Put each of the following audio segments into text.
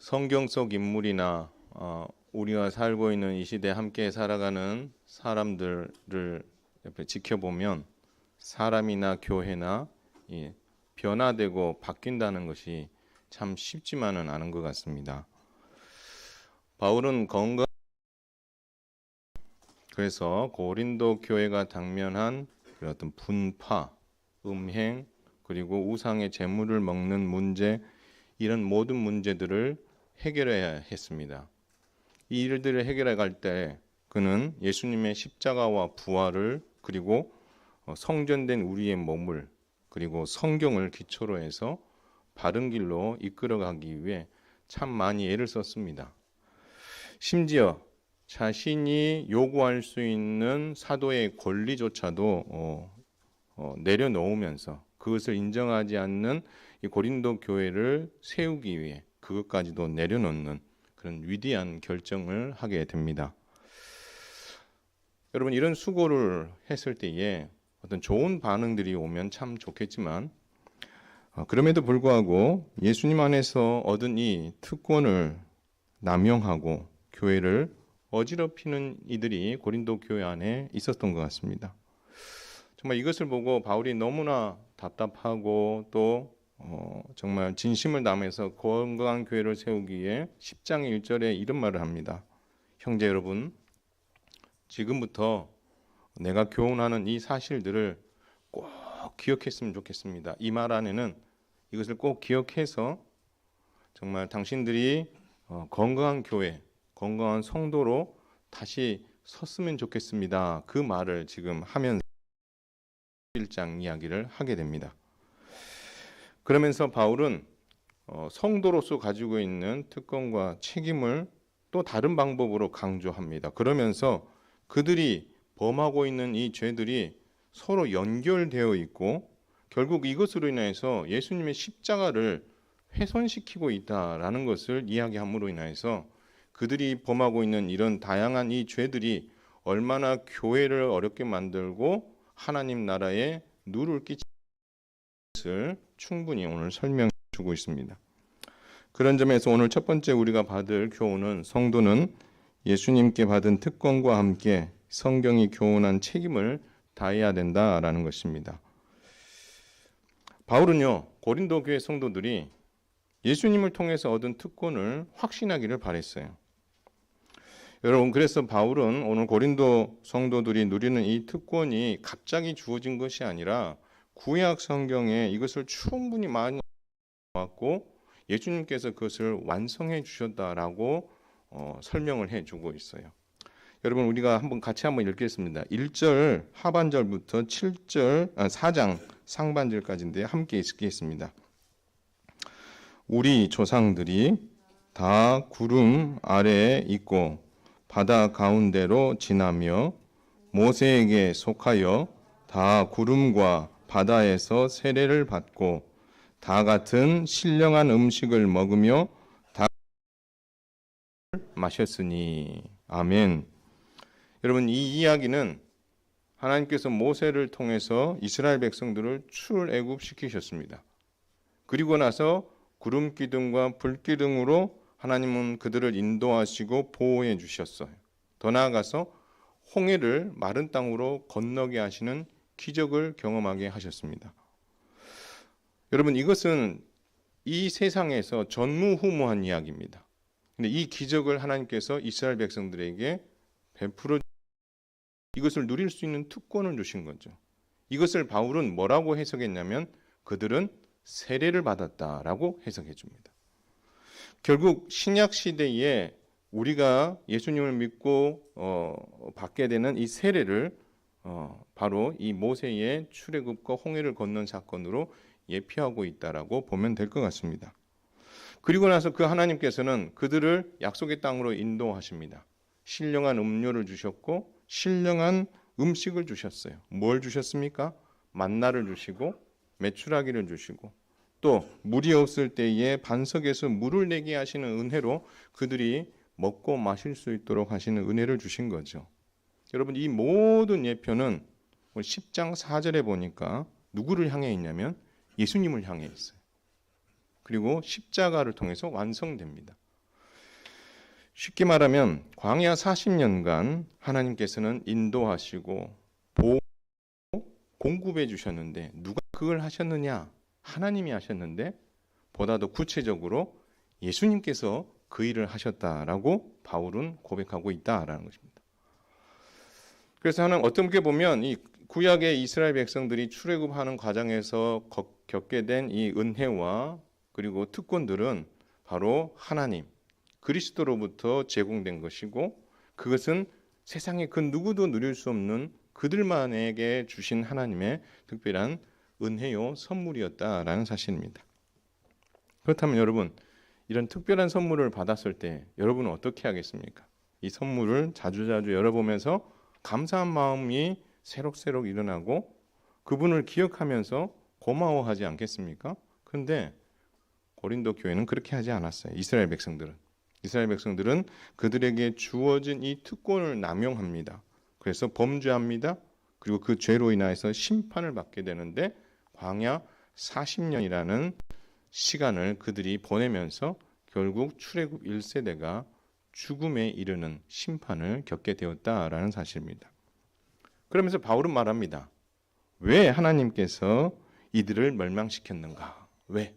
성경 속 인물이나 우리가 살고 있는 이 시대에 함께 살아가는 사람들을 옆에 지켜보면 사람이나 교회나 변화되고 바뀐다는 것이 참 쉽지만은 않은 것 같습니다. 바울은 그래서 고린도 교회가 당면한 어떤 분파, 음행, 그리고 우상의 재물을 먹는 문제, 이런 모든 문제들을 해결해야 했습니다. 이 일들을 해결해 갈 때 그는 예수님의 십자가와 부활을, 그리고 성전된 우리의 몸을, 그리고 성경을 기초로 해서 바른 길로 이끌어가기 위해 참 많이 애를 썼습니다. 심지어 자신이 요구할 수 있는 사도의 권리조차도 내려놓으면서 그것을 인정하지 않는 이 고린도 교회를 세우기 위해 그것까지도 내려놓는 그런 위대한 결정을 하게 됩니다. 여러분, 이런 수고를 했을 때에 어떤 좋은 반응들이 오면 참 좋겠지만, 그럼에도 불구하고 예수님 안에서 얻은 이 특권을 남용하고 교회를 어지럽히는 이들이 고린도 교회 안에 있었던 것 같습니다. 정말 이것을 보고 바울이 너무나 답답하고 또 정말 진심을 담아서 건강한 교회를 세우기 위해 10장 1절에 이런 말을 합니다. 형제 여러분, 지금부터 내가 교훈하는 이 사실들을 꼭 기억했으면 좋겠습니다. 이 말 안에는 이것을 꼭 기억해서 정말 당신들이 건강한 교회, 건강한 성도로 다시 섰으면 좋겠습니다. 그 말을 지금 하면서 1장 이야기를 하게 됩니다. 그러면서 바울은 성도로서 가지고 있는 특권과 책임을 또 다른 방법으로 강조합니다. 그러면서 그들이 범하고 있는 이 죄들이 서로 연결되어 있고 결국 이것으로 인해서 예수님의 십자가를 훼손시키고 있다라는 것을 이야기함으로 인해서 그들이 범하고 있는 이런 다양한 이 죄들이 얼마나 교회를 어렵게 만들고 하나님 나라에 누를 끼치는 것을 충분히 오늘 설명해 주고 있습니다. 그런 점에서 오늘 첫 번째 우리가 받을 교훈은 성도는 예수님께 받은 특권과 함께 성경이 교훈한 책임을 다해야 된다라는 것입니다. 바울은요, 고린도 교회 성도들이 예수님을 통해서 얻은 특권을 확신하기를 바랬어요. 여러분, 그래서 바울은 오늘 고린도 성도들이 누리는 이 특권이 갑자기 주어진 것이 아니라 구약 성경에 이것을 충분히 많이 왔고 예수님께서 그것을 완성해 주셨다라고 설명을 해주고 있어요. 여러분, 우리가 같이 한번 읽겠습니다. 1절 하반절부터 4장 상반절까지인데 함께 읽겠습니다. 우리 조상들이 다 구름 아래에 있고 바다 가운데로 지나며 모세에게 속하여 다 구름과 바다에서 세례를 받고 다 같은 신령한 음식을 먹으며 다 마셨으니. 아멘. 여러분, 이 이야기는 하나님께서 모세를 통해서 이스라엘 백성들을 출애굽시키셨습니다. 그리고 나서 구름 기둥과 불 기둥으로 하나님은 그들을 인도하시고 보호해 주셨어요. 더 나아가서 홍해를 마른 땅으로 건너게 하시는 기적을 경험하게 하셨습니다. 여러분, 이것은 이 세상에서 전무후무한 이야기입니다. 근데 이 기적을 하나님께서 이스라엘 백성들에게 베풀어 이것을 누릴 수 있는 특권을 주신 거죠. 이것을 바울은 뭐라고 해석했냐면 그들은 세례를 받았다라고 해석해 줍니다. 결국 신약 시대에 우리가 예수님을 믿고 받게 되는 이 세례를 바로 이 모세의 출애굽과 홍해를 건넌 사건으로 예표하고 있다라고 보면 될 것 같습니다. 그리고 나서 그 하나님께서는 그들을 약속의 땅으로 인도하십니다. 신령한 음료를 주셨고 신령한 음식을 주셨어요. 뭘 주셨습니까? 만나를 주시고 메추라기를 주시고 또 물이 없을 때에 반석에서 물을 내게 하시는 은혜로 그들이 먹고 마실 수 있도록 하시는 은혜를 주신 거죠. 여러분, 이 모든 예표는 10장 4절에 보니까 누구를 향해 있냐면 예수님을 향해 있어요. 그리고 십자가를 통해서 완성됩니다. 쉽게 말하면 광야 40년간 하나님께서는 인도하시고 보호 공급해 주셨는데 누가 그걸 하셨느냐? 하나님이 하셨는데 보다 더 구체적으로 예수님께서 그 일을 하셨다라고 바울은 고백하고 있다라는 것입니다. 그래서 하는 어떻게 보면 이 구약의 이스라엘 백성들이 출애굽하는 과정에서 겪게 된 이 은혜와 그리고 특권들은 바로 하나님 그리스도로부터 제공된 것이고 그것은 세상에 그 누구도 누릴 수 없는 그들만에게 주신 하나님의 특별한 은혜요 선물이었다라는 사실입니다. 그렇다면 여러분 이런 특별한 선물을 받았을 때 여러분은 어떻게 하겠습니까? 이 선물을 자주자주 열어보면서 감사한 마음이 새록새록 일어나고 그분을 기억하면서 고마워하지 않겠습니까? 그런데 고린도 교회는 그렇게 하지 않았어요. 이스라엘 백성들은 그들에게 주어진 이 특권을 남용합니다. 그래서 범죄합니다. 그리고 그 죄로 인하여서 심판을 받게 되는데 광야 40년이라는 시간을 그들이 보내면서 결국 출애굽 1세대가 죽음에 이르는 심판을 겪게 되었다라는 사실입니다. 그러면서 바울은 말합니다. 왜 하나님께서 이들을 멸망시켰는가? 왜?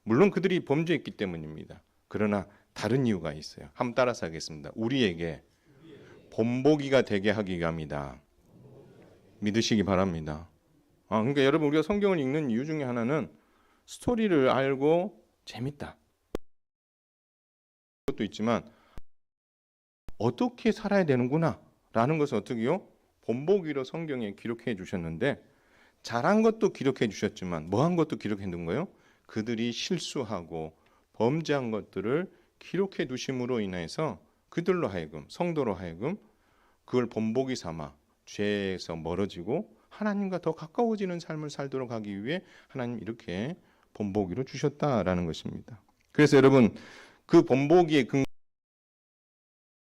물론 그들이 범죄했기 때문입니다. 그러나 다른 이유가 있어요. 한번 따라서 하겠습니다. 우리에게 본보기가 되게 하기 위함이다. 믿으시기 바랍니다. 그러니까 여러분 우리가 성경을 읽는 이유 중에 하나는 스토리를 알고 재밌다. 그것도 있지만 어떻게 살아야 되는구나 라는 것을 어떻게요? 본보기로 성경에 기록해 주셨는데 잘한 것도 기록해 주셨지만 뭐한 것도 기록해 둔 거예요? 그들이 실수하고 범죄한 것들을 기록해 두심으로 인해서 그들로 하여금 성도로 하여금 그걸 본보기 삼아 죄에서 멀어지고 하나님과 더 가까워지는 삶을 살도록 하기 위해 하나님 이렇게 본보기로 주셨다라는 것입니다. 그래서 여러분 그 본보기의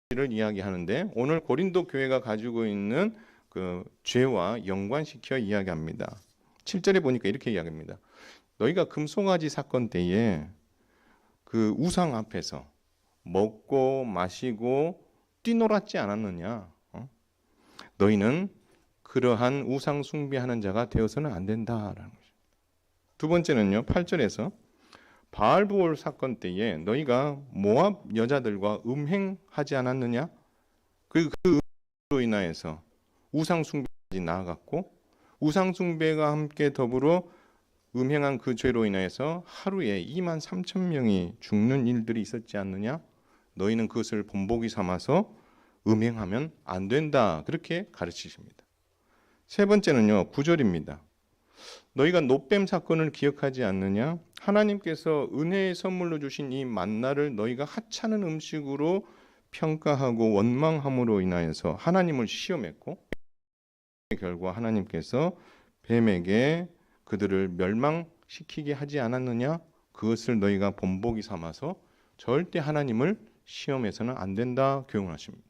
근거를 이야기하는데 오늘 고린도 교회가 가지고 있는 그 죄와 연관시켜 이야기합니다. 7절에 보니까 이렇게 이야기합니다. 너희가 금송아지 사건 때에 그 우상 앞에서 먹고 마시고 뛰놀았지 않았느냐? 너희는 그러한 우상 숭배하는 자가 되어서는 안 된다라는 것입니다. 두 번째는요. 8절에서 바알부올 사건 때에 너희가 모압 여자들과 음행하지 않았느냐? 그로 인하여서 우상 숭배까지 나아갔고 우상 숭배가 함께 더불어 음행한 그 죄로 인해서 하루에 2만 3천 명이 죽는 일들이 있었지 않느냐? 너희는 그것을 본보기 삼아서 음행하면 안 된다. 그렇게 가르치십니다. 세 번째는요. 9절입니다. 너희가 놋뱀 사건을 기억하지 않느냐? 하나님께서 은혜의 선물로 주신 이 만나를 너희가 하찮은 음식으로 평가하고 원망함으로 인하여서 하나님을 시험했고 결과 하나님께서 뱀에게 그들을 멸망시키게 하지 않았느냐? 그것을 너희가 본보기 삼아서 절대 하나님을 시험해서는 안 된다 교훈하십니다.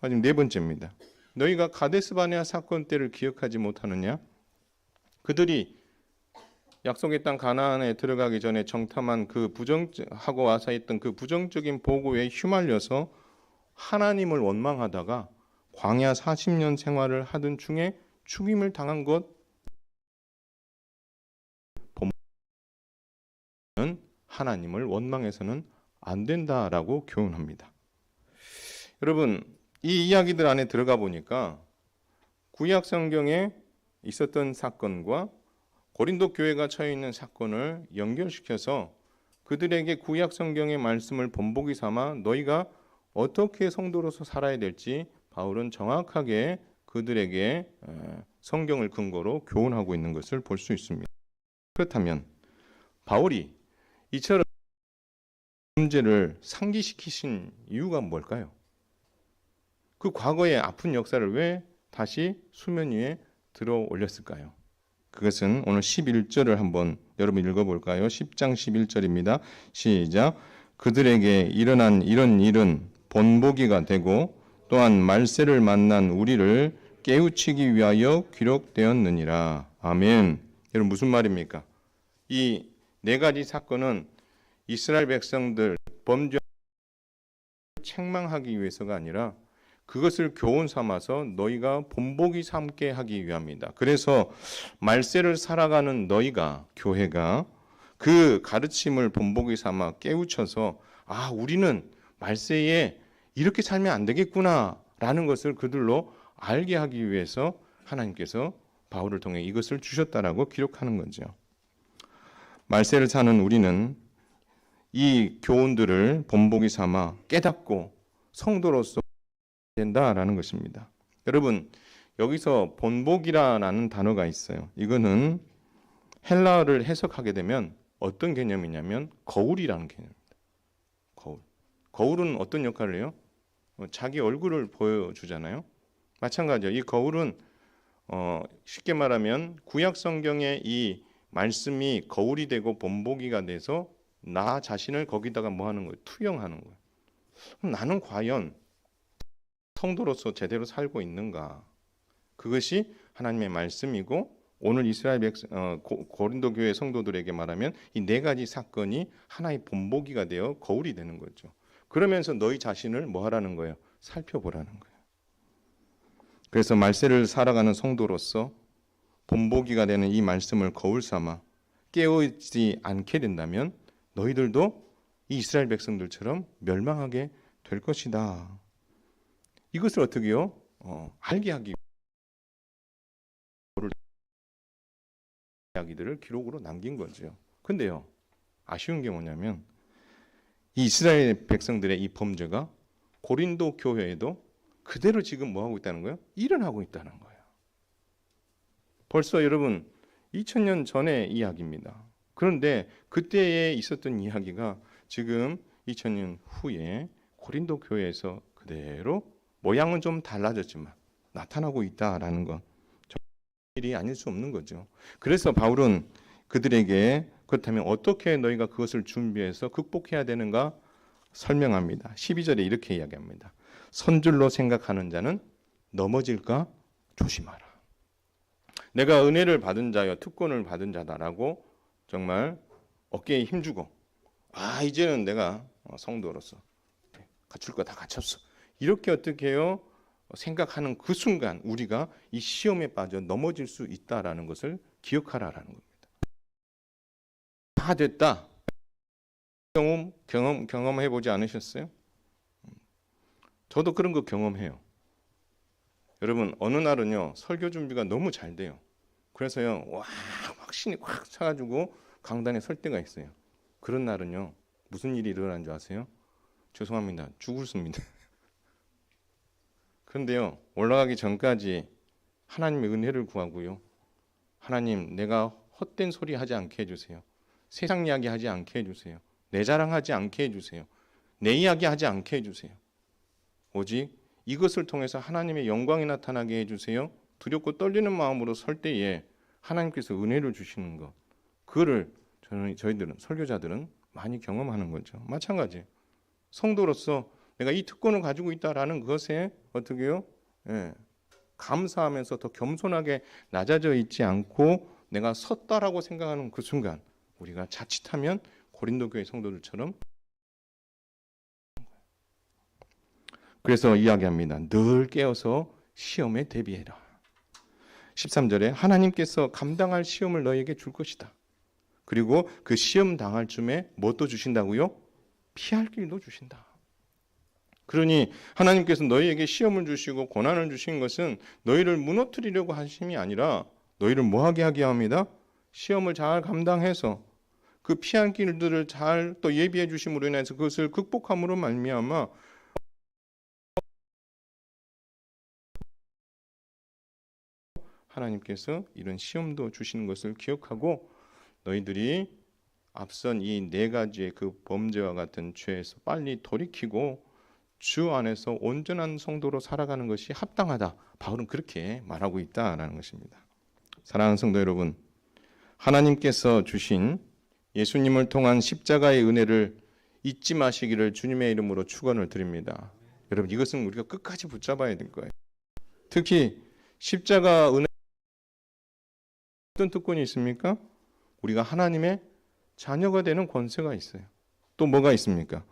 마지막 네 번째입니다. 너희가 가데스바네아 사건 때를 기억하지 못하느냐? 그들이 약속의 땅 가나안에 들어가기 전에 정탐한 그 부정하고 와서 했던 그 부정적인 보고에 휘말려서 하나님을 원망하다가 광야 40년 생활을 하던 중에 죽임을 당한 것 하나님을 원망해서는 안 된다라고 교훈합니다. 여러분 이 이야기들 안에 들어가 보니까 구약 성경에 있었던 사건과 고린도 교회가 처해 있는 사건을 연결시켜서 그들에게 구약 성경의 말씀을 본보기 삼아 너희가 어떻게 성도로서 살아야 될지 바울은 정확하게 그들에게 성경을 근거로 교훈하고 있는 것을 볼 수 있습니다. 그렇다면 바울이 이처럼 문제를 상기시키신 이유가 뭘까요? 그 과거의 아픈 역사를 왜 다시 수면 위에 들어 올렸을까요? 그것은 오늘 11절을 한번 여러분 읽어볼까요? 10장 11절입니다. 시작. 그들에게 일어난 이런 일은 본보기가 되고 또한 말세를 만난 우리를 깨우치기 위하여 기록되었느니라. 아멘. 여러분 무슨 말입니까? 이 네 가지 사건은 이스라엘 백성들 범죄 책망하기 위해서가 아니라 그것을 교훈 삼아서 너희가 본보기 삼게 하기 위함이다. 그래서 말세를 살아가는 너희가, 교회가 그 가르침을 본보기 삼아 깨우쳐서 우리는 말세에 이렇게 살면 안 되겠구나라는 것을 그들로 알게 하기 위해서 하나님께서 바울을 통해 이것을 주셨다라고 기록하는 거죠. 말세를 사는 우리는 이 교훈들을 본보기 삼아 깨닫고 성도로서 된다라는 것입니다. 여러분, 여기서 본보기라는 단어가 있어요. 이거는 헬라어를 해석하게 되면 어떤 개념이냐면 거울이라는 개념입니다. 거울은 어떤 역할을 해요? 자기 얼굴을 보여주잖아요. 마찬가지예요. 이 거울은 쉽게 말하면 구약 성경의 이 말씀이 거울이 되고 본보기가 돼서 나 자신을 거기다가 뭐 하는 거예요? 투영하는 거예요. 그럼 나는 과연 성도로서 제대로 살고 있는가? 그것이 하나님의 말씀이고 오늘 이스라엘 고린도 교회 성도들에게 말하면 이 네 가지 사건이 하나의 본보기가 되어 거울이 되는 거죠. 그러면서 너희 자신을 뭐 하라는 거예요? 살펴보라는 거예요. 그래서 말세를 살아가는 성도로서 본보기가 되는 이 말씀을 거울 삼아 깨우지 않게 된다면 너희들도 이 이스라엘 백성들처럼 멸망하게 될 것이다. 이것을 어떻게 해요? 알게 하기 위해 이야기들을 기록으로 남긴 거죠. 근데요, 아쉬운 게 뭐냐면 이 이스라엘 백성들의 이 범죄가 고린도 교회에도 그대로 지금 뭐 하고 있다는 거예요? 일어나고 있다는 거예요. 벌써 여러분 2000년 전의 이야기입니다. 그런데 그때에 있었던 이야기가 지금 2000년 후에 고린도 교회에서 그대로 모양은 좀 달라졌지만 나타나고 있다라는 건 일이 아닐 수 없는 거죠. 그래서 바울은 그들에게 그렇다면 어떻게 너희가 그것을 준비해서 극복해야 되는가 설명합니다. 12절에 이렇게 이야기합니다. 선줄로 생각하는 자는 넘어질까 조심하라. 내가 은혜를 받은 자여 특권을 받은 자다라고 정말 어깨에 힘주고 이제는 내가 성도로서 갖출 거 다 갖췄어. 이렇게 어떻게 해요? 생각하는 그 순간 우리가 이 시험에 빠져 넘어질 수 있다라는 것을 기억하라라는 겁니다. 다 됐다. 경험해보지 않으셨어요? 저도 그런 거 경험해요. 여러분 어느 날은요 설교 준비가 너무 잘 돼요. 그래서요 확신이 확 차가지고 강단에 설 때가 있어요. 그런 날은요 무슨 일이 일어나는 줄 아세요? 죄송합니다. 죽었습니다. 그런데요 올라가기 전까지 하나님의 은혜를 구하고요. 하나님 내가 헛된 소리 하지 않게 해주세요. 세상 이야기 하지 않게 해주세요. 내 자랑하지 않게 해주세요. 내 이야기 하지 않게 해주세요. 오직 이것을 통해서 하나님의 영광이 나타나게 해주세요. 두렵고 떨리는 마음으로 설 때에 하나님께서 은혜를 주시는 것, 그거를 저희들은 설교자들은 많이 경험하는 거죠. 마찬가지 성도로서 내가 이 특권을 가지고 있다라는 것에 어떻게 해요? 감사하면서 더 겸손하게 낮아져 있지 않고 내가 섰다라고 생각하는 그 순간 우리가 자칫하면 고린도 교회 성도들처럼 그래서 이야기합니다. 늘 깨어서 시험에 대비해라. 13절에 하나님께서 감당할 시험을 너에게 줄 것이다. 그리고 그 시험 당할 쯤에 뭣도 주신다고요? 피할 길도 주신다. 그러니 하나님께서 너희에게 시험을 주시고 고난을 주신 것은 너희를 무너뜨리려고 하심이 아니라 너희를 뭐하게 하게 합니다. 시험을 잘 감당해서 그 피할 길들을 잘 또 예비해 주심으로 인해서 그것을 극복함으로 말미암아 하나님께서 이런 시험도 주시는 것을 기억하고 너희들이 앞선 이 네 가지의 그 범죄와 같은 죄에서 빨리 돌이키고 주 안에서 온전한 성도로 살아가는 것이 합당하다. 바울은 그렇게 말하고 있다라는 것입니다. 사랑하는 성도 여러분, 하나님께서 주신 예수님을 통한 십자가의 은혜를 잊지 마시기를 주님의 이름으로 축원을 드립니다. 여러분 이것은 우리가 끝까지 붙잡아야 될 거예요. 특히 십자가 은혜 어떤 특권이 있습니까? 우리가 하나님의 자녀가 되는 권세가 있어요. 또 뭐가 있습니까?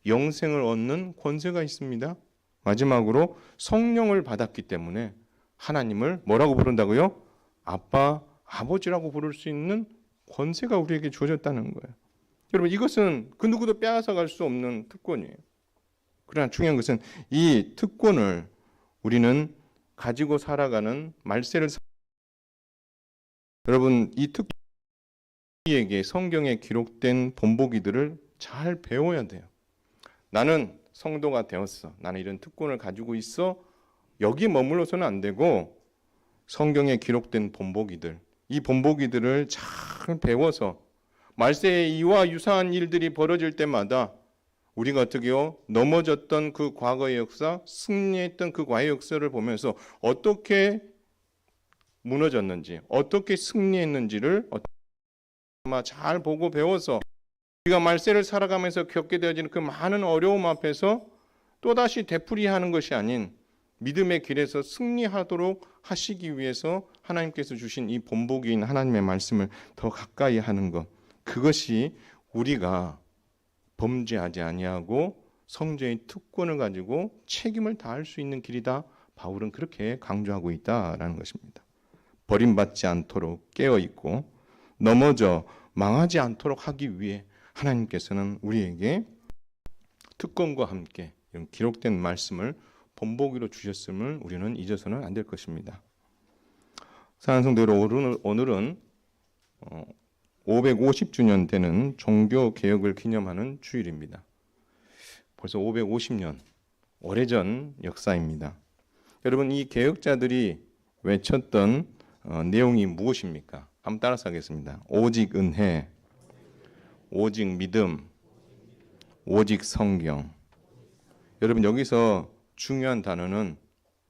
영생을 얻는 권세가 있습니다. 마지막으로 성령을 받았기 때문에 하나님을 뭐라고 부른다고요? 아빠, 아버지라고 부를 수 있는 권세가 우리에게 주어졌다는 거예요. 여러분, 이것은 그 누구도 빼앗아갈 수 없는 특권이에요. 그러나 중요한 것은 이 특권을 우리는 가지고 살아가는 말세를 여러분, 이 특권에게 성경에 기록된 본보기들을 잘 배워야 돼요. 나는 성도가 되었어. 나는 이런 특권을 가지고 있어. 여기 머물러서는 안 되고 성경에 기록된 본보기들, 이 본보기들을 잘 배워서 말세의 이와 유사한 일들이 벌어질 때마다 우리가 어떻게요? 넘어졌던 그 과거의 역사, 승리했던 그 과거의 역사를 보면서 어떻게 무너졌는지, 어떻게 승리했는지를 잘 보고 배워서 우리가 말세를 살아가면서 겪게 되어지는 그 많은 어려움 앞에서 또다시 되풀이하는 것이 아닌 믿음의 길에서 승리하도록 하시기 위해서 하나님께서 주신 이 본보기인 하나님의 말씀을 더 가까이 하는 것, 그것이 우리가 범죄하지 아니하고 성죄의 특권을 가지고 책임을 다할 수 있는 길이다. 바울은 그렇게 강조하고 있다라는 것입니다. 버림받지 않도록 깨어있고 넘어져 망하지 않도록 하기 위해 하나님께서는 우리에게 특권과 함께 이런 기록된 말씀을 본보기로 주셨음을 우리는 잊어서는 안 될 것입니다. 사랑하는 성도 여러분, 오늘은 550주년 되는 종교개혁을 기념하는 주일입니다. 벌써 550년, 오래전 역사입니다. 여러분, 이 개혁자들이 외쳤던 내용이 무엇입니까? 한번 따라서 하겠습니다. 오직 은혜, 오직 믿음, 오직 성경. 여러분, 여기서 중요한 단어는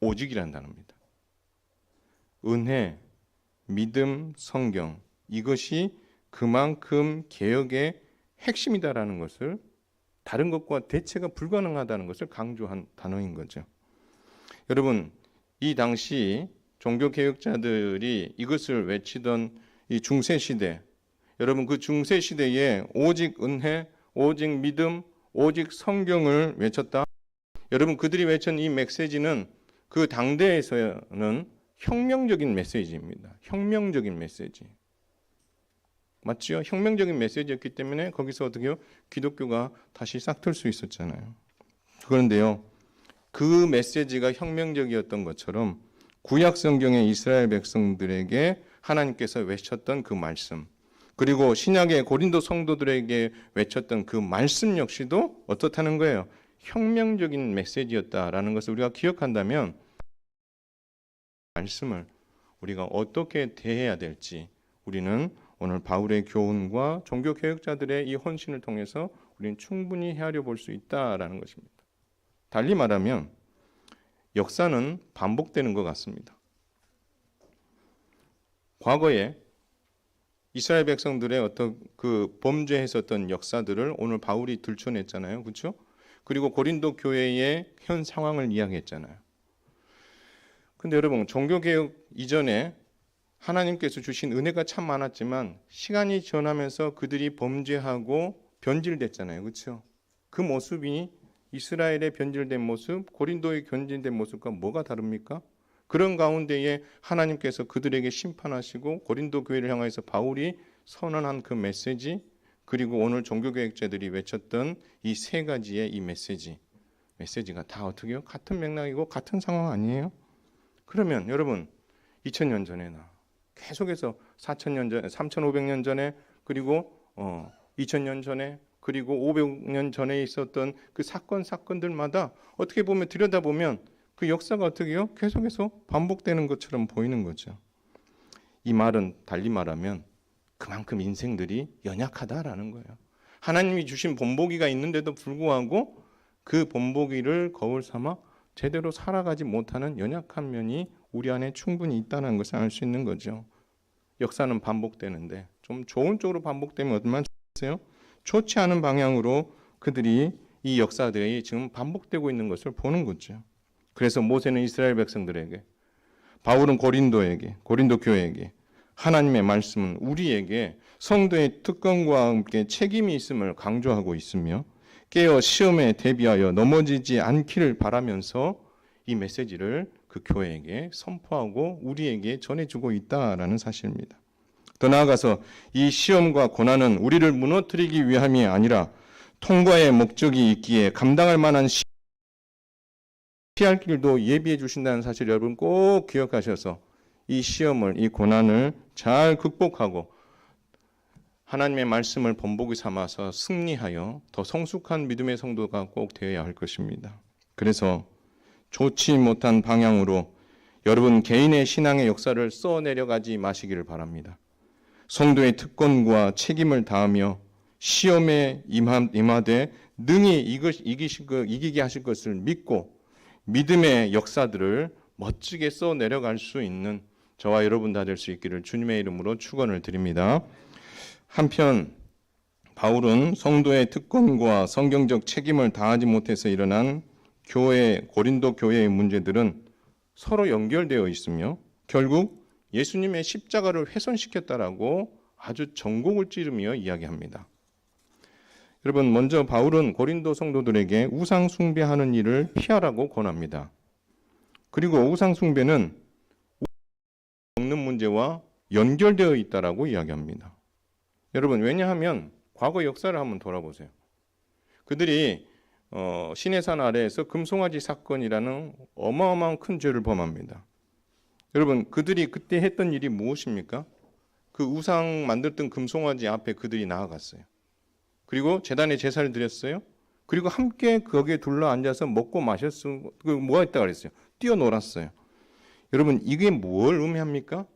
오직이라는 단어입니다. 은혜, 믿음, 성경, 이것이 그만큼 개혁의 핵심이다라는 것을, 다른 것과 대체가 불가능하다는 것을 강조한 단어인 거죠. 여러분, 이 당시 종교개혁자들이 이것을 외치던 이 중세시대, 여러분, 그 중세시대에 오직 은혜, 오직 믿음, 오직 성경을 외쳤다. 여러분, 그들이 외친 이 메시지는 그 당대에서는 혁명적인 메시지입니다. 혁명적인 메시지. 맞죠? 혁명적인 메시지였기 때문에 거기서 어떻게 해요? 기독교가 다시 싹틀 수 있었잖아요. 그런데요, 그 메시지가 혁명적이었던 것처럼 구약 성경의 이스라엘 백성들에게 하나님께서 외쳤던 그 말씀, 그리고 신약의 고린도 성도들에게 외쳤던 그 말씀 역시도 어떻다는 거예요? 혁명적인 메시지였다라는 것을 우리가 기억한다면 말씀을 우리가 어떻게 대해야 될지 우리는 오늘 바울의 교훈과 종교개혁자들의 이 헌신을 통해서 우리는 충분히 헤아려 볼 수 있다라는 것입니다. 달리 말하면 역사는 반복되는 것 같습니다. 과거에 이스라엘 백성들의 어떤 그 범죄했었던 역사들을 오늘 바울이 들춰냈잖아요. 그렇죠? 그리고 고린도 교회의 현 상황을 이야기했잖아요. 근데 여러분, 종교개혁 이전에 하나님께서 주신 은혜가 참 많았지만 시간이 지나면서 그들이 범죄하고 변질됐잖아요. 그렇죠? 그 모습이 이스라엘의 변질된 모습, 고린도의 변질된 모습과 뭐가 다릅니까? 그런 가운데에 하나님께서 그들에게 심판하시고 고린도 교회를 향해서 바울이 선언한 그 메시지, 그리고 오늘 종교개혁자들이 외쳤던 이 세 가지의 이 메시지가 다 어떻게 해요? 같은 맥락이고 같은 상황 아니에요? 그러면 여러분, 2000년 전에나 계속해서 4000년 전에, 3500년 전에, 그리고 2000년 전에, 그리고 500년 전에 있었던 그 사건들마다 어떻게 보면 들여다보면 그 역사가 어떻게 해요? 계속해서 반복되는 것처럼 보이는 거죠. 이 말은 달리 말하면 그만큼 인생들이 연약하다라는 거예요. 하나님이 주신 본보기가 있는데도 불구하고 그 본보기를 거울 삼아 제대로 살아가지 못하는 연약한 면이 우리 안에 충분히 있다는 것을 알 수 있는 거죠. 역사는 반복되는데 좀 좋은 쪽으로 반복되면 얼마나 좋겠어요? 좋지 않은 방향으로 그들이 이 역사들이 지금 반복되고 있는 것을 보는 거죠. 그래서 모세는 이스라엘 백성들에게, 바울은 고린도 교회에게, 하나님의 말씀은 우리에게 성도의 특권과 함께 책임이 있음을 강조하고 있으며 깨어 시험에 대비하여 넘어지지 않기를 바라면서 이 메시지를 그 교회에게 선포하고 우리에게 전해주고 있다라는 사실입니다. 더 나아가서 이 시험과 고난은 우리를 무너뜨리기 위함이 아니라 통과의 목적이 있기에 감당할 만한 피할 길도 예비해 주신다는 사실 여러분 꼭 기억하셔서 이 시험을, 이 고난을 잘 극복하고 하나님의 말씀을 본보기 삼아서 승리하여 더 성숙한 믿음의 성도가 꼭 되어야 할 것입니다. 그래서 좋지 못한 방향으로 여러분 개인의 신앙의 역사를 써내려가지 마시기를 바랍니다. 성도의 특권과 책임을 다하며 시험에 임하되 능히 이기게 하실 것을 믿고 믿음의 역사들을 멋지게 써내려갈 수 있는 저와 여러분 다 될 수 있기를 주님의 이름으로 축원을 드립니다. 한편 바울은 성도의 특권과 성경적 책임을 다하지 못해서 일어난 고린도 교회의 문제들은 서로 연결되어 있으며 결국 예수님의 십자가를 훼손시켰다라고 아주 전곡을 찌르며 이야기합니다. 여러분, 먼저 바울은 고린도 성도들에게 우상 숭배하는 일을 피하라고 권합니다. 그리고 우상 숭배는 먹는 문제와 연결되어 있다라고 이야기합니다. 여러분, 왜냐하면 과거 역사를 한번 돌아보세요. 그들이 시내산 아래에서 금송아지 사건이라는 어마어마한 큰 죄를 범합니다. 여러분, 그들이 그때 했던 일이 무엇입니까? 그 우상 만들던 금송아지 앞에 그들이 나아갔어요. 그리고 제단에 제사를 드렸어요. 그리고 함께 거기에 둘러 앉아서 먹고 마셨어요. 뭐가 있다고 그랬어요? 뛰어놀았어요. 여러분, 이게 뭘 의미합니까?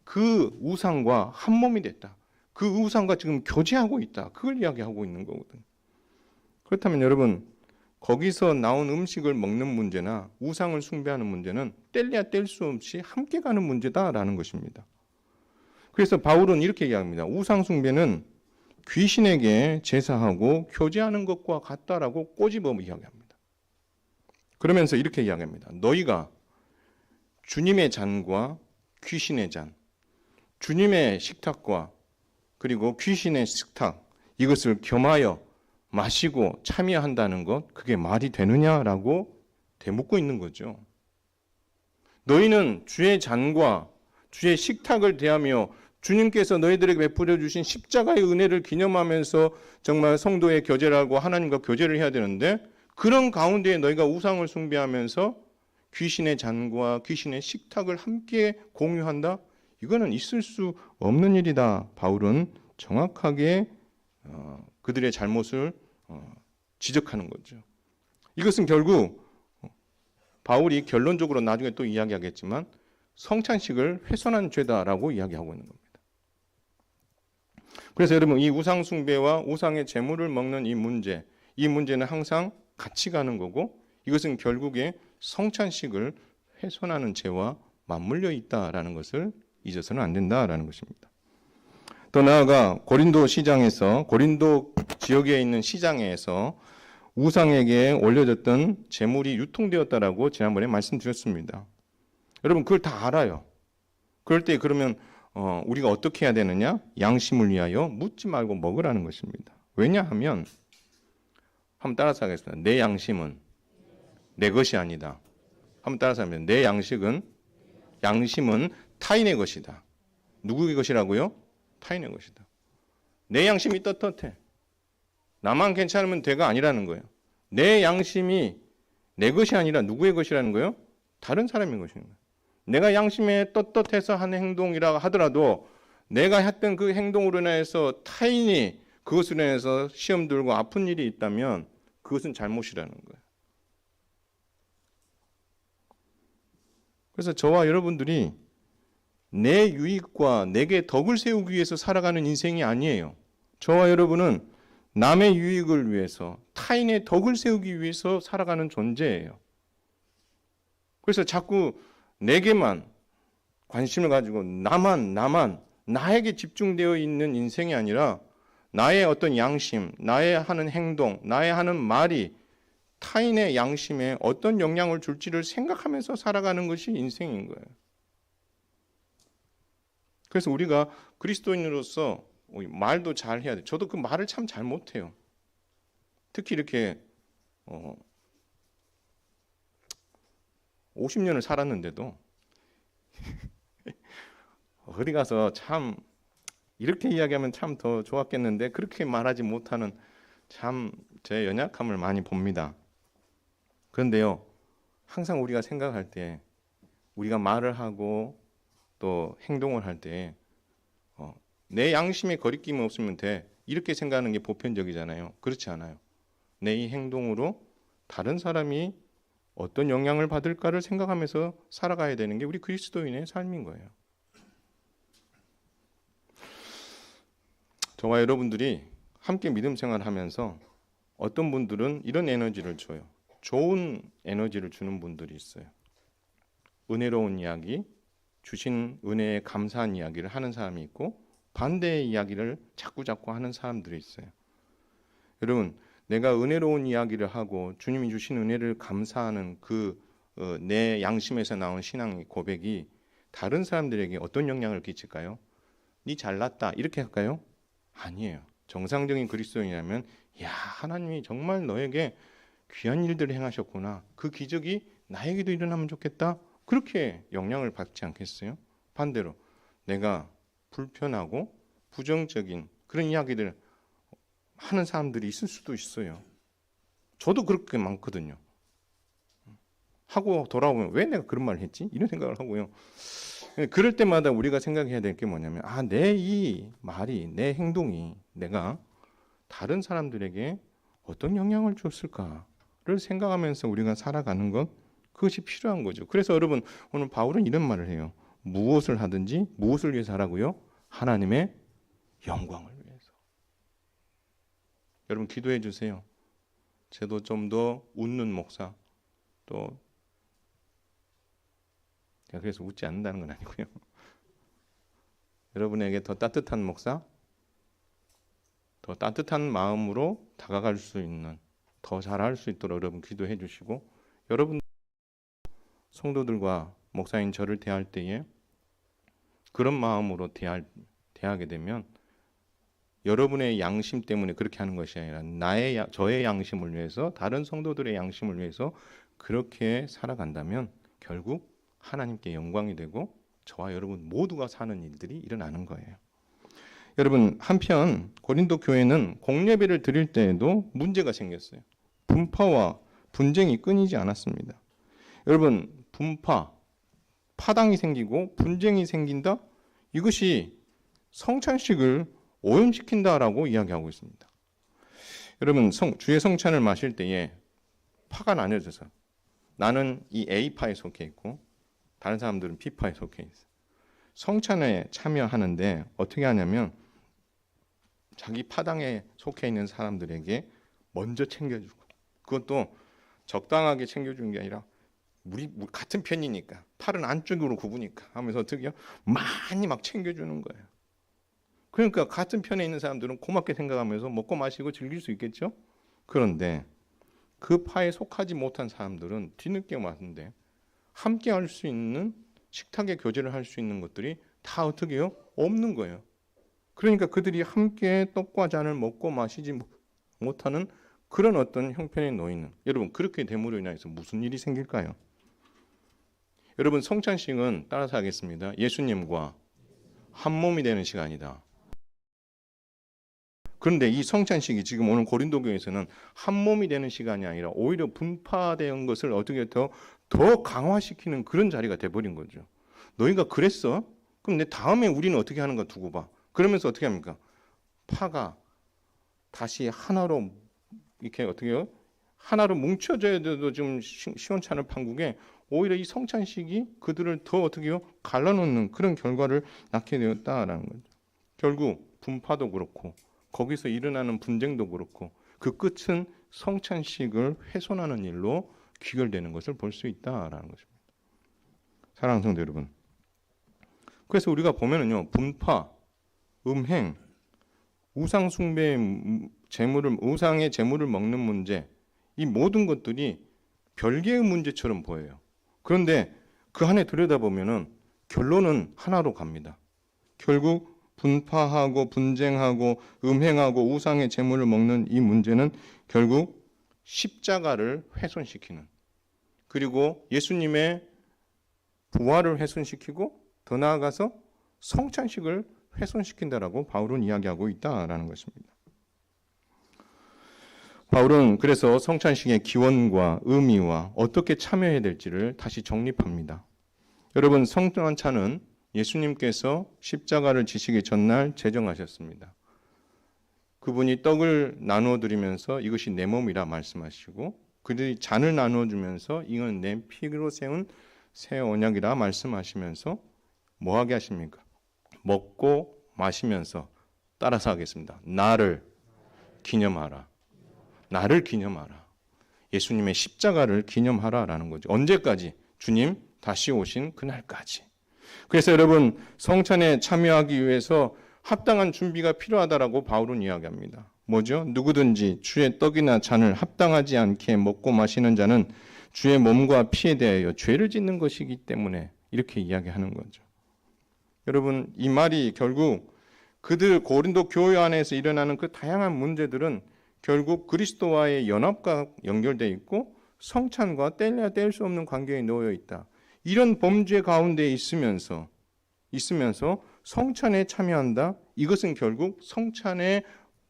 그 우상과 한 몸이 됐다. 그 우상과 지금 교제하고 있다. 그걸 이야기하고 있는 거거든요. 그렇다면 여러분, 거기서 나온 음식을 먹는 문제나 우상을 숭배하는 문제는 뗄래야 뗄 수 없이 함께 가는 문제다라는 것입니다. 그래서 바울은 이렇게 이야기합니다. 우상 숭배는 귀신에게 제사하고 교제하는 것과 같다라고 꼬집어 이야기합니다. 그러면서 이렇게 이야기합니다. 너희가 주님의 잔과 귀신의 잔, 주님의 식탁과 그리고 귀신의 식탁, 이것을 겸하여 마시고 참여한다는 것, 그게 말이 되느냐라고 되묻고 있는 거죠. 너희는 주의 잔과 주의 식탁을 대하며 주님께서 너희들에게 베풀어 주신 십자가의 은혜를 기념하면서 정말 성도의 교제를 하고 하나님과 교제를 해야 되는데, 그런 가운데에 너희가 우상을 숭배하면서 귀신의 잔과 귀신의 식탁을 함께 공유한다? 이거는 있을 수 없는 일이다. 바울은 정확하게 그들의 잘못을 지적하는 거죠. 이것은 결국 바울이 결론적으로 나중에 또 이야기하겠지만 성찬식을 훼손한 죄다라고 이야기하고 있는 겁니다. 그래서 여러분, 이 우상 숭배와 우상의 제물을 먹는 이 문제는 항상 같이 가는 거고, 이것은 결국에 성찬식을 훼손하는 죄와 맞물려 있다라는 것을 잊어서는 안 된다라는 것입니다. 더 나아가 고린도 지역에 있는 시장에서 우상에게 올려졌던 제물이 유통되었다라고 지난번에 말씀드렸습니다. 여러분, 그걸 다 알아요. 그럴 때 그러면 우리가 어떻게 해야 되느냐? 양심을 위하여 묻지 말고 먹으라는 것입니다. 왜냐하면 한번 따라서 하겠습니다. 내 양심은 내 것이 아니다. 한번 따라서 하면 내 양심은 타인의 것이다. 누구의 것이라고요? 타인의 것이다. 내 양심이 떳떳해. 나만 괜찮으면 돼가 아니라는 거예요. 내 양심이 내 것이 아니라 누구의 것이라는 거예요? 다른 사람의 것인 거예요. 내가 양심에 떳떳해서 하는 행동이라 하더라도 내가 했던 그 행동으로 인해서 타인이 그것으로 인해서 시험 들고 아픈 일이 있다면 그것은 잘못이라는 거예요. 그래서 저와 여러분들이 내 유익과 내게 덕을 세우기 위해서 살아가는 인생이 아니에요. 저와 여러분은 남의 유익을 위해서, 타인의 덕을 세우기 위해서 살아가는 존재예요. 그래서 자꾸 내게만 관심을 가지고 나에게 집중되어 있는 인생이 아니라 나의 어떤 양심, 나의 하는 행동, 나의 하는 말이 타인의 양심에 어떤 영향을 줄지를 생각하면서 살아가는 것이 인생인 거예요. 그래서 우리가 그리스도인으로서 말도 잘 해야 돼요. 저도 그 말을 참 잘 못해요. 특히 이렇게 50년을 살았는데도 어디 가서 참 이렇게 이야기하면 참 더 좋았겠는데 그렇게 말하지 못하는 참 제 연약함을 많이 봅니다. 그런데요, 항상 우리가 생각할 때, 우리가 말을 하고 또 행동을 할 때 내 양심에 거리낌이 없으면 돼, 이렇게 생각하는 게 보편적이잖아요. 그렇지 않아요. 내 이 행동으로 다른 사람이 어떤 영향을 받을까를 생각하면서 살아가야 되는 게 우리 그리스도인의 삶인 거예요. 저와 여러분들이 함께 믿음 생활을 하면서 어떤 분들은 이런 에너지를 줘요. 좋은 에너지를 주는 분들이 있어요. 은혜로운 이야기, 주신 은혜에 감사한 이야기를 하는 사람이 있고 반대의 이야기를 자꾸 하는 사람들이 있어요. 여러분, 내가 은혜로운 이야기를 하고 주님이 주신 은혜를 감사하는 내 양심에서 나온 신앙의 고백이 다른 사람들에게 어떤 영향을 끼칠까요? 니 잘났다 이렇게 할까요? 아니에요. 정상적인 그리스도인이라면 야, 하나님이 정말 너에게 귀한 일들을 행하셨구나. 그 기적이 나에게도 일어나면 좋겠다. 그렇게 영향을 받지 않겠어요? 반대로 내가 불편하고 부정적인 그런 이야기들 하는 사람들이 있을 수도 있어요. 저도 그렇게 많거든요. 하고 돌아오면 왜 내가 그런 말을 했지? 이런 생각을 하고요. 그럴 때마다 우리가 생각해야 될 게 뭐냐면 내 이 말이, 내 행동이 내가 다른 사람들에게 어떤 영향을 줬을까를 생각하면서 우리가 살아가는 것, 그것이 필요한 거죠. 그래서 여러분, 오늘 바울은 이런 말을 해요. 무엇을 하든지 무엇을 위해서 하라고요? 하나님의 영광을 위해서. 여러분 기도해 주세요. 저도 좀 더 웃는 목사, 또 그래서 웃지 않는다는 건 아니고요. 여러분에게 더 따뜻한 목사, 더 따뜻한 마음으로 다가갈 수 있는, 더 잘할 수 있도록 여러분 기도해 주시고, 여러분 성도들과 목사인 저를 대할 때에 그런 마음으로 대하게 되면 여러분의 양심 때문에 그렇게 하는 것이 아니라 저의 양심을 위해서, 다른 성도들의 양심을 위해서 그렇게 살아간다면 결국 하나님께 영광이 되고 저와 여러분 모두가 사는 일들이 일어나는 거예요. 여러분, 한편 고린도 교회는 공예배를 드릴 때에도 문제가 생겼어요. 분파와 분쟁이 끊이지 않았습니다. 여러분, 파당이 생기고 분쟁이 생긴다? 이것이 성찬식을 오염시킨다라고 이야기하고 있습니다. 여러분, 주의 성찬을 마실 때에 파가 나뉘어져서 나는 이 A파에 속해 있고 다른 사람들은 B파에 속해 있어요. 성찬에 참여하는데 어떻게 하냐면 자기 파당에 속해 있는 사람들에게 먼저 챙겨주고, 그것도 적당하게 챙겨주는 게 아니라 우리 같은 편이니까, 팔은 안쪽으로 굽으니까 하면서 어떻게 많이 막 챙겨주는 거예요. 그러니까 같은 편에 있는 사람들은 고맙게 생각하면서 먹고 마시고 즐길 수 있겠죠. 그런데 그 파에 속하지 못한 사람들은 뒤늦게 왔는데 함께 할 수 있는, 식탁에 교제를 할 수 있는 것들이 다 어떻게 해요? 없는 거예요. 그러니까 그들이 함께 떡과 잔을 먹고 마시지 못하는 그런 어떤 형편에 놓이는, 여러분 그렇게 됨으로 인해서 무슨 일이 생길까요? 여러분, 성찬식은 따라서 하겠습니다. 예수님과 한 몸이 되는 시간이다. 그런데 이 성찬식이 지금 오늘 고린도 교회에서는 한 몸이 되는 시간이 아니라 오히려 분파된 것을 어떻게 더 강화시키는 그런 자리가 돼버린 거죠. 너희가 그랬어? 그럼 내 다음에 우리는 어떻게 하는가 두고 봐. 그러면서 어떻게 합니까? 파가 다시 하나로 이렇게 어떻게 해요? 하나로 뭉쳐져야 돼도 좀 시원찮을 판국에 오히려 이 성찬식이 그들을 더 어떻게 해요? 갈라놓는 그런 결과를 낳게 되었다라는 거죠. 결국 분파도 그렇고 거기서 일어나는 분쟁도 그렇고 그 끝은 성찬식을 훼손하는 일로 귀결되는 것을 볼 수 있다라는 것입니다. 사랑하는 성도 여러분, 그래서 우리가 보면은요, 분파, 음행, 우상 숭배의 우상의 재물을 먹는 문제, 이 모든 것들이 별개의 문제처럼 보여요. 그런데 그 안에 들여다보면은 결론은 하나로 갑니다. 결국 분파하고 분쟁하고 음행하고 우상의 제물을 먹는 이 문제는 결국 십자가를 훼손시키는, 그리고 예수님의 부활을 훼손시키고 더 나아가서 성찬식을 훼손시킨다라고 바울은 이야기하고 있다라는 것입니다. 바울은 그래서 성찬식의 기원과 의미와 어떻게 참여해야 될지를 다시 정립합니다. 여러분, 성찬은 예수님께서 십자가를 지시기 전날 제정하셨습니다. 그분이 떡을 나누어 드리면서 이것이 내 몸이라 말씀하시고, 그들이 잔을 나누어 주면서 이건 내 피로 세운 새 언약이라 말씀하시면서 뭐 하게 하십니까? 먹고 마시면서 따라서 하겠습니다. 나를 기념하라. 나를 기념하라. 예수님의 십자가를 기념하라라는 거죠. 언제까지? 주님 다시 오신 그날까지. 그래서 여러분, 성찬에 참여하기 위해서 합당한 준비가 필요하다라고 바울은 이야기합니다. 뭐죠? 누구든지 주의 떡이나 잔을 합당하지 않게 먹고 마시는 자는 주의 몸과 피에 대하여 죄를 짓는 것이기 때문에 이렇게 이야기하는 거죠. 여러분, 이 말이 결국 그들 고린도 교회 안에서 일어나는 그 다양한 문제들은 결국 그리스도와의 연합과 연결되어 있고 성찬과 뗄래야 뗄 수 없는 관계에 놓여 있다. 이런 범죄 가운데 있으면서 성찬에 참여한다. 이것은 결국 성찬의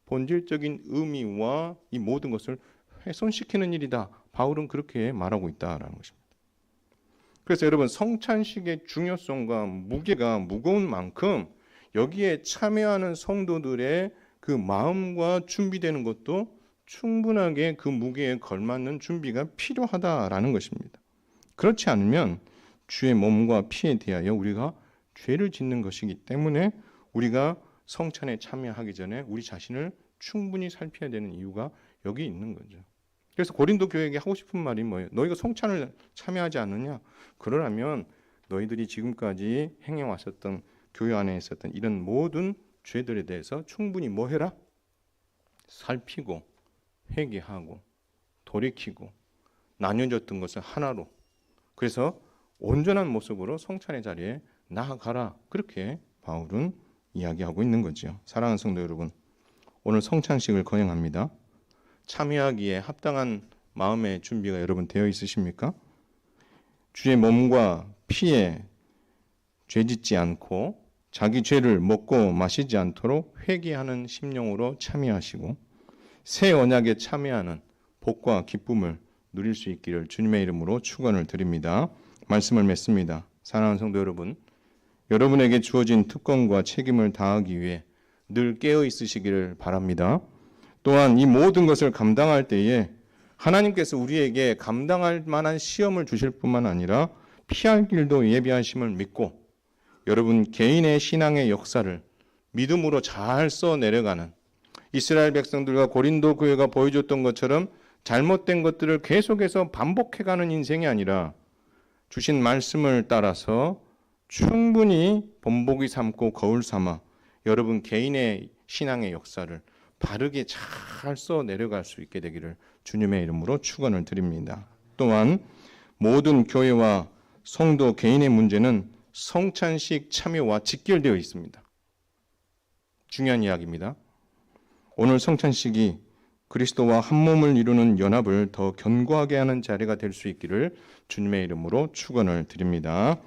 본질적인 의미와 이 모든 것을 훼손시키는 일이다. 바울은 그렇게 말하고 있다라는 것입니다. 그래서 여러분, 성찬식의 중요성과 무게가 무거운 만큼 여기에 참여하는 성도들의 그 마음과 준비되는 것도 충분하게 그 무게에 걸맞는 준비가 필요하다라는 것입니다. 그렇지 않으면 주의 몸과 피에 대하여 우리가 죄를 짓는 것이기 때문에 우리가 성찬에 참여하기 전에 우리 자신을 충분히 살펴야 되는 이유가 여기 있는 거죠. 그래서 고린도 교회에게 하고 싶은 말이 뭐예요? 너희가 성찬을 참여하지 않느냐? 그러라면 너희들이 지금까지 행해왔었던 교회 안에 있었던 이런 모든 죄들에 대해서 충분히 뭐 해라? 살피고 회개하고 돌이키고 나뉘어졌던 것을 하나로, 그래서 온전한 모습으로 성찬의 자리에 나아가라. 그렇게 바울은 이야기하고 있는 거죠. 사랑하는 성도 여러분, 오늘 성찬식을 거행합니다. 참여하기에 합당한 마음의 준비가 여러분 되어 있으십니까? 주의 몸과 피에 죄짓지 않고 자기 죄를 먹고 마시지 않도록 회개하는 심령으로 참여하시고 새 언약에 참여하는 복과 기쁨을 누릴 수 있기를 주님의 이름으로 축원을 드립니다. 말씀을 맺습니다. 사랑하는 성도 여러분, 여러분에게 주어진 특권과 책임을 다하기 위해 늘 깨어 있으시기를 바랍니다. 또한 이 모든 것을 감당할 때에 하나님께서 우리에게 감당할 만한 시험을 주실 뿐만 아니라 피할 길도 예비하심을 믿고 여러분 개인의 신앙의 역사를 믿음으로 잘 써내려가는 이스라엘 백성들과 고린도 교회가 보여줬던 것처럼 잘못된 것들을 계속해서 반복해가는 인생이 아니라 주신 말씀을 따라서 충분히 본보기 삼고 거울 삼아 여러분 개인의 신앙의 역사를 바르게 잘 써내려갈 수 있게 되기를 주님의 이름으로 축원을 드립니다. 또한 모든 교회와 성도 개인의 문제는 성찬식 참여와 직결되어 있습니다. 중요한 이야기입니다. 오늘 성찬식이 그리스도와 한 몸을 이루는 연합을 더 견고하게 하는 자리가 될 수 있기를 주님의 이름으로 축원을 드립니다.